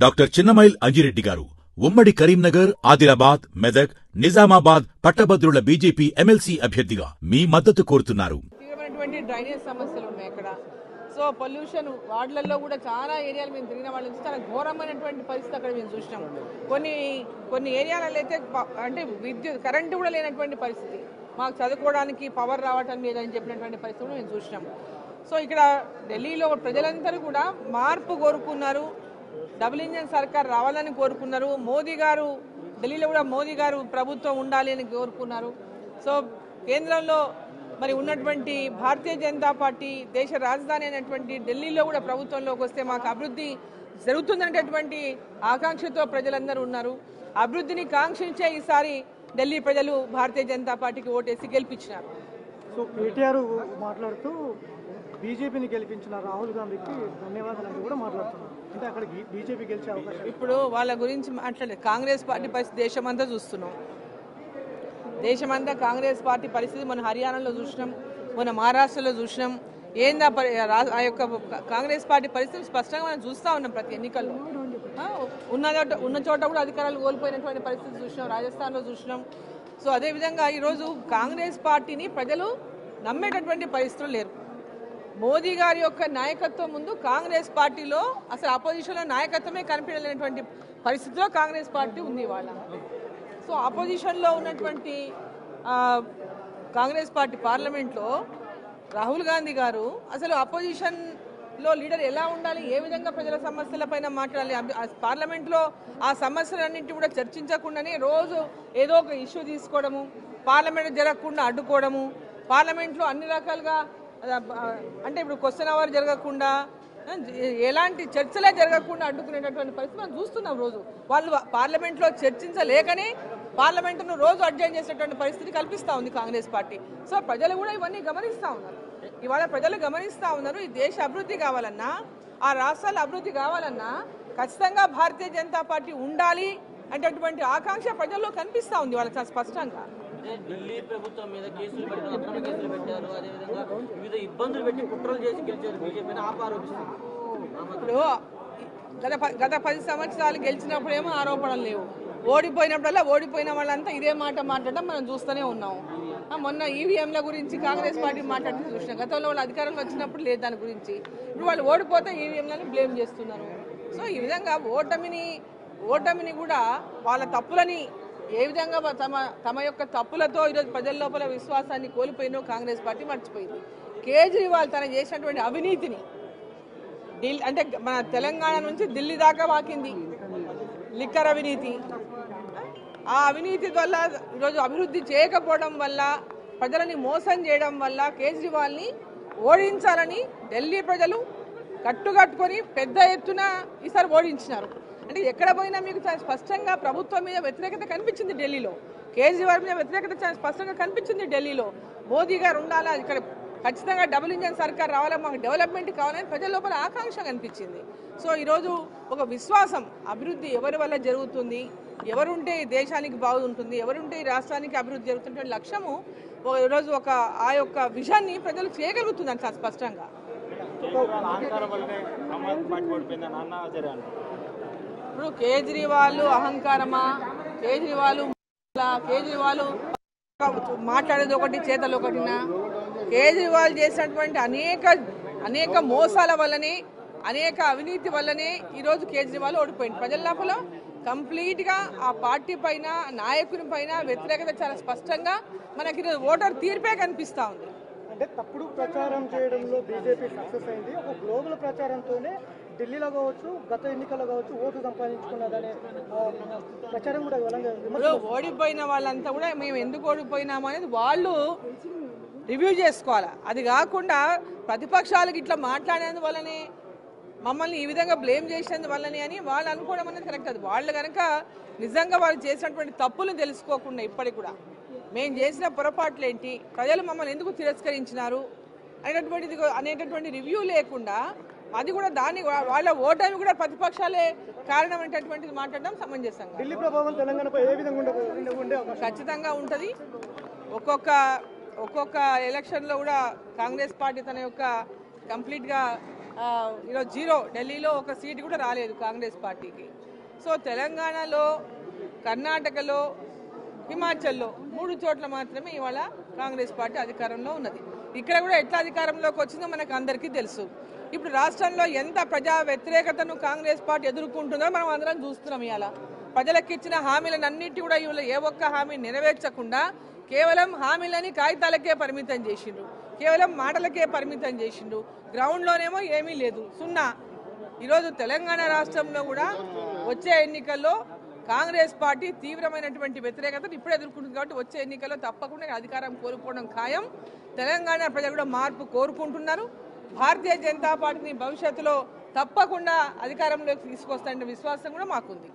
Doctor Chinnamail Anji Reddy గారు ఉమ్మడి కరీంనగర్, ఆదిలాబాద్, మెదక్, నిజామాబాద్ పట్టభద్రుల బీజేపీ ఎమ్మెల్సీ అభ్యర్థిగా మీ మద్దతు కోరుతున్నారు. డ్రైనేజ్ సమస్యలు ఉన్నాయి అక్కడ. సో పొల్యూషన్ వార్డులలో కూడా చాలా ఏరియాలు మేము తిరిగిన వాళ్ళ నుంచి చాలా ఘోరమైనటువంటి పరిస్థితి అక్కడ మేము చూసినాం. కొన్ని ఏరియాలలో అయితే అంటే కరెంటు కూడా లేనటువంటి పరిస్థితి, మాకు చదువుకోవడానికి పవర్ రావటం లేదని చెప్పినటువంటి పరిస్థితి మేము చూసినాం. సో ఇక్కడ ఢిల్లీలో ప్రజలందరూ కూడా మార్పు కోరుకున్నారు, డబుల్ ఇంజన్ సర్కార్ రావాలని కోరుకున్నారు. మోదీ గారు ఢిల్లీలో కూడా మోదీ గారు ప్రభుత్వం ఉండాలి అని కోరుకున్నారు. సో కేంద్రంలో మరి ఉన్నటువంటి భారతీయ జనతా పార్టీ దేశ రాజధాని అయినటువంటి ఢిల్లీలో కూడా ప్రభుత్వంలోకి వస్తే మాకు అభివృద్ధి జరుగుతుందనేటటువంటి ఆకాంక్షతో ప్రజలందరూ ఉన్నారు. అభివృద్ధిని కాంక్షించే ఈసారి ఢిల్లీ ప్రజలు భారతీయ జనతా పార్టీకి ఓటేసి గెలిపించినారు. సో కేటీఆర్ మాట్లాడుతూ బీజేపీని గెలిపించిన రాహుల్ గాంధీకి ధన్యవాదాలు కూడా మాట్లాడుతున్నారు. అంటే అక్కడ బీజేపీ గెలిచే అవకాశం. ఇప్పుడు వాళ్ళ గురించి మాట్లాడలేదు. కాంగ్రెస్ పార్టీ పరిస్థితి దేశమంతా చూస్తున్నాం. దేశమంతా కాంగ్రెస్ పార్టీ పరిస్థితి మన హర్యానాలో చూసినాం, మన మహారాష్ట్రలో చూసినాం. ఏందా ఆ యొక్క కాంగ్రెస్ పార్టీ పరిస్థితి స్పష్టంగా మనం చూస్తూ ఉన్నాం. ప్రతి ఎన్నికల్లో ఉన్న చోట కూడా అధికారాలు కోల్పోయినటువంటి పరిస్థితి చూసినాం, రాజస్థాన్లో చూసినాం. సో అదేవిధంగా ఈరోజు కాంగ్రెస్ పార్టీని ప్రజలు నమ్మేటటువంటి పరిస్థితులు లేరు. మోదీ గారి యొక్క నాయకత్వం ముందు కాంగ్రెస్ పార్టీలో అసలు అపోజిషన్లో నాయకత్వమే కనిపించలేనటువంటి పరిస్థితిలో కాంగ్రెస్ పార్టీ ఉంది ఇవాళ. సో అపోజిషన్లో ఉన్నటువంటి కాంగ్రెస్ పార్టీ పార్లమెంట్లో రాహుల్ గాంధీ గారు అసలు అపోజిషన్లో లీడర్ ఎలా ఉండాలి, ఏ విధంగా ప్రజల సమస్యలపైన మాట్లాడాలి, పార్లమెంట్లో ఆ సమస్యలన్నింటినీ కూడా చర్చించకుండానే రోజు ఏదో ఒక ఇష్యూ తీసుకోవడము, పార్లమెంట్ జరగకుండా అడ్డుకోవడము, పార్లమెంట్లో అన్ని రకాలుగా అంటే ఇప్పుడు క్వశ్చన్ అవర్ జరగకుండా ఎలాంటి చర్చలే జరగకుండా అడ్డుకునేటటువంటి పరిస్థితి మనం చూస్తున్నాం. రోజు వాళ్ళు పార్లమెంట్లో చర్చించలేకనే పార్లమెంటును రోజు అడ్జైన్ చేసేటువంటి పరిస్థితి కల్పిస్తూ ఉంది కాంగ్రెస్ పార్టీ. సో ప్రజలు కూడా ఇవన్నీ గమనిస్తూ ఉన్నారు. ఇవాళ ప్రజలు గమనిస్తూ ఉన్నారు. ఈ దేశ అభివృద్ధి కావాలన్నా, ఆ రాష్ట్రాల అభివృద్ధి కావాలన్నా ఖచ్చితంగా భారతీయ జనతా పార్టీ ఉండాలి అనేటటువంటి ఆకాంక్ష ప్రజల్లో కనిపిస్తూ ఉంది వాళ్ళ చాలా స్పష్టంగా. ఢిల్లీ ప్రభుత్వం మీద కేసులు పెట్టారు, అక్రమ కేసులు పెట్టారు, అదేవిధంగా వివిధ ఇబ్బందులు పెట్టి కుట్రలు చేసి గెలిచారు బీజేపీని ఆరోపిస్తారు. ఇప్పుడు గత 10 సంవత్సరాలు గెలిచినప్పుడేమో ఆరోపణలు లేవు, ఓడిపోయినప్పుడల్లా ఓడిపోయిన వాళ్ళంతా ఇదే మాట మాట్లాడడం మనం చూస్తూనే ఉన్నాం. మొన్న ఈవీఎంల గురించి కాంగ్రెస్ పార్టీ మాట్లాడుతూ చూసినాం. గతంలో వాళ్ళు అధికారంలో వచ్చినప్పుడు లేదు దాని గురించి. ఇప్పుడు వాళ్ళు ఓడిపోతే ఈవీఎంలని బ్లేమ్ చేస్తున్నారు. సో ఈ విధంగా ఓటమిని కూడా వాళ్ళ తప్పులని ఏ విధంగా తమ యొక్క తప్పులతో ఈరోజు ప్రజల లోపల విశ్వాసాన్ని కోల్పోయినో కాంగ్రెస్ పార్టీ మర్చిపోయింది. కేజ్రీవాల్ తన చేసినటువంటి అవినీతిని అంటే మన తెలంగాణ నుంచి ఢిల్లీ దాకా వాకింది లిక్కర్ అవినీతి. ఆ అవినీతి వల్ల ఈరోజు అభివృద్ధి చేయకపోవడం వల్ల, ప్రజలని మోసం చేయడం వల్ల కేజ్రీవాల్ని ఓడించాలని ఢిల్లీ ప్రజలు కట్టుకొని పెద్ద ఎత్తున ఈసారి ఓడించినారు. అంటే ఎక్కడ పోయినా మీకు చాలా స్పష్టంగా ప్రభుత్వం మీద వ్యతిరేకత కనిపించింది ఢిల్లీలో, కేజ్రీవాల్ మీద వ్యతిరేకత చాలా స్పష్టంగా కనిపించింది ఢిల్లీలో. మోదీ గారు ఉండాలా, ఇక్కడ ఖచ్చితంగా డబుల్ ఇంజన్ సర్కార్ రావాలా, మాకు డెవలప్మెంట్ కావాలని ప్రజల లోపల ఆకాంక్ష కనిపించింది. సో ఈరోజు ఒక విశ్వాసం, అభివృద్ధి ఎవరి వల్ల జరుగుతుంది, ఎవరుంటే దేశానికి బాగుంటుంది, ఎవరుంటే ఈ రాష్ట్రానికి అభివృద్ధి జరుగుతుంటే లక్ష్యము ఈరోజు ఆ యొక్క విజన్ని ప్రజలు చేయగలుగుతుందని చాలా స్పష్టంగా. ఇప్పుడు కేజ్రీవాల్ అహంకారమా, కేజ్రీవాల్ మాట్లాడేది ఒకటి చేతలు ఒకటినా? కేజ్రీవాల్ చేసినటువంటి అనేక మోసాల వల్లనే, అనేక అవినీతి వల్లనే ఈరోజు కేజ్రీవాల్ ఓడిపోయింది. ప్రజల లోపల కంప్లీట్గా ఆ పార్టీ పైన, నాయకుని పైన వ్యతిరేకత చాలా స్పష్టంగా మనకి ఓటర్ తీర్పే కనిపిస్తూ ఉంది. అంటే తప్పుడు ప్రచారం చేయడంలో బీజేపీ సక్సెస్ అయింది. ఒక గ్లోబల్ ప్రచారంతోనే ఢిల్లీలో కావచ్చు, గత ఎన్నికల్లో కావచ్చు ఓటు సంపాదించుకున్నదనే ప్రచారం కూడా ఓడిపోయిన వాళ్ళంతా కూడా మేము ఎందుకు ఓడిపోయినాము అనేది వాళ్ళు రివ్యూ చేసుకోవాలి. అది కాకుండా ప్రతిపక్షాలకు ఇట్లా మాట్లాడేందు వల్లనే, మమ్మల్ని ఈ విధంగా బ్లేమ్ చేసేందువల్లనే అని వాళ్ళు అనుకోవడం అనేది కరెక్ట్. అది వాళ్ళు కనుక నిజంగా వాళ్ళు చేసినటువంటి తప్పులు తెలుసుకోకుండా ఇప్పటికి కూడా మేము చేసిన పొరపాట్లు ఏంటి, ప్రజలు మమ్మల్ని ఎందుకు తిరస్కరించినారు అనేటటువంటి రివ్యూ లేకుండా అది కూడా దాన్ని వాళ్ళ ఓటమి కూడా ప్రతిపక్షాలే కారణం అనేటటువంటిది మాట్లాడడం సమంజసంగా. ఢిల్లీ ప్రభావం తెలంగాణపై ఏ విధంగా ఖచ్చితంగా ఉంటుంది. ఒక్కొక్క ఎలక్షన్లో కూడా కాంగ్రెస్ పార్టీ తన యొక్క కంప్లీట్గా ఈరోజు జీరో, ఢిల్లీలో ఒక సీటు కూడా రాలేదు కాంగ్రెస్ పార్టీకి. సో తెలంగాణలో, కర్ణాటకలో, హిమాచల్లో 3 చోట్ల మాత్రమే ఇవాళ కాంగ్రెస్ పార్టీ అధికారంలో ఉన్నది. ఇక్కడ కూడా ఎట్లా అధికారంలోకి వచ్చిందో మనకు అందరికీ తెలుసు. ఇప్పుడు రాష్ట్రంలో ఎంత ప్రజా వ్యతిరేకతను కాంగ్రెస్ పార్టీ ఎదుర్కొంటుందో మనం అందరం చూస్తున్నాం. ఇవాళ ప్రజలకు ఇచ్చిన హామీలన్నింటి కూడా ఇవాళ ఏ ఒక్క హామీ నెరవేర్చకుండా కేవలం హామీలని కాగితాలకే పరిమితం చేసిండ్రు, కేవలం మాటలకే పరిమితం చేసిండ్రు. గ్రౌండ్లోనేమో ఏమీ లేదు, సున్నా. ఈరోజు తెలంగాణ రాష్ట్రంలో కూడా వచ్చే ఎన్నికల్లో కాంగ్రెస్ పార్టీ తీవ్రమైనటువంటి వ్యతిరేకతను ఇప్పుడు ఎదుర్కొంటుంది. కాబట్టి వచ్చే ఎన్నికల్లో తప్పకుండా అధికారం కోల్పోవడం ఖాయం. తెలంగాణ ప్రజలు కూడా మార్పు కోరుకుంటున్నారు. భారతీయ జనతా పార్టీని భవిష్యత్తులో తప్పకుండా అధికారంలోకి తీసుకొస్తారనే విశ్వాసం కూడా మాకుంది.